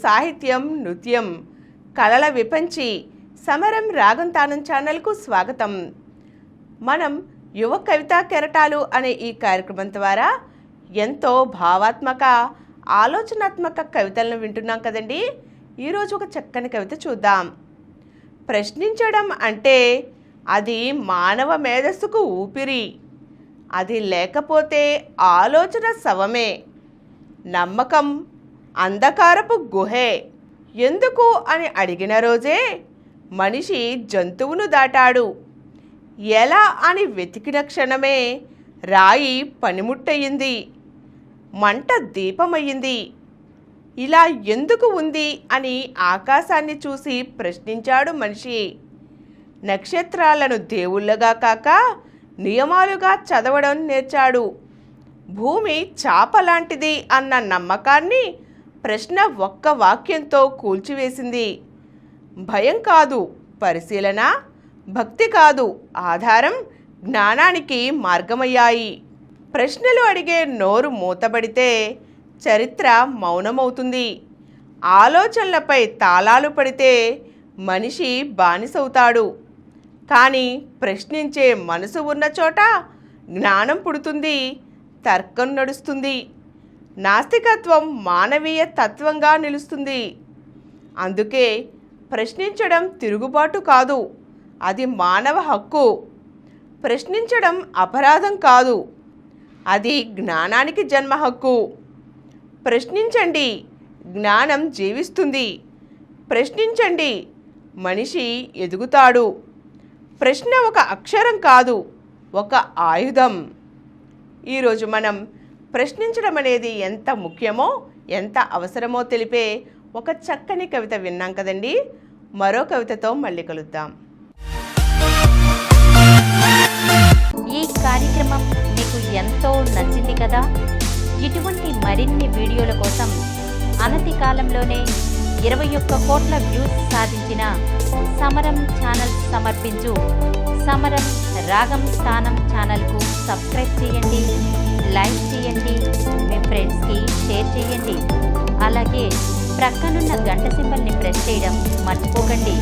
సాహిత్యం, నృత్యం, కళల విపంచి సమరం రాగం తానం ఛానల్కు స్వాగతం. మనం యువ కవితా కెరటాలు అనే ఈ కార్యక్రమం ద్వారా ఎంతో భావాత్మక, ఆలోచనాత్మక కవితలను వింటున్నాం కదండి. ఈరోజు ఒక చక్కని కవిత చూద్దాం. ప్రశ్నించడం అంటే అది మానవ మేధస్సుకు ఊపిరి, అది లేకపోతే ఆలోచన శవమే. నమ్మకం అంధకారపు గుహే. ఎందుకు అని అడిగిన రోజే మనిషి జంతువును దాటాడు. ఎలా అని వెతికిన క్షణమే రాయి పనిముట్టయింది, మంట దీపమయ్యింది. ఇలా ఎందుకు ఉంది అని ఆకాశాన్ని చూసి ప్రశ్నించాడు మనిషి. నక్షత్రాలను దేవుళ్ళగా కాక నియమాలుగా చదవడం నేర్చాడు. భూమి చాప లాంటిది అన్న నమ్మకాన్ని ప్రశ్న ఒక్క వాక్యంతో కూల్చివేసింది. భయం కాదు పరిశీలన, భక్తి కాదు ఆధారం జ్ఞానానికి మార్గమయ్యాయి. ప్రశ్నలు అడిగే నోరు మూతబడితే చరిత్ర మౌనమవుతుంది. ఆలోచనలపై తాళాలు పడితే మనిషి బానిసవుతాడు. కానీ ప్రశ్నించే మనసు ఉన్న చోట జ్ఞానం పుడుతుంది, తర్కం నడుస్తుంది. నాస్తికత్వం మానవీయ తత్వంగా నిలుస్తుంది. అందుకే ప్రశ్నించడం తిరుగుబాటు కాదు, అది మానవ హక్కు. ప్రశ్నించడం అపరాధం కాదు, అది జ్ఞానానికి జన్మ హక్కు. ప్రశ్నించండి, జ్ఞానం జీవిస్తుంది. ప్రశ్నించండి, మనిషి ఎదుగుతాడు. ప్రశ్న ఒక అక్షరం కాదు, ఒక ఆయుధం. ఈరోజు మనం ప్రశ్నించడం అనేది ఎంత ముఖ్యమో, ఎంత అవసరమో తెలిపే ఒక చక్కని కవిత విన్నాం కదండి. మరో కవితతో మళ్ళీ కలుద్దాం. ఈ కార్యక్రమం మీకు ఎంతో నచ్చింది కదా. ఇటువంటి మరిన్ని వీడియోల కోసం అనతి కాలంలోనే 21 కోట్ల వ్యూస్ సాధించిన సమరం ఛానల్ సమర్పించు సమరం రాగం స్థానం ఛానల్కు సబ్స్క్రైబ్ చేయండి, లైక్ చేయండి, మీ ఫ్రెండ్స్కి షేర్ చేయండి. అలాగే ప్రక్కనున్న గంట సింబల్ని ప్రెస్ చేయడం మర్చిపోకండి.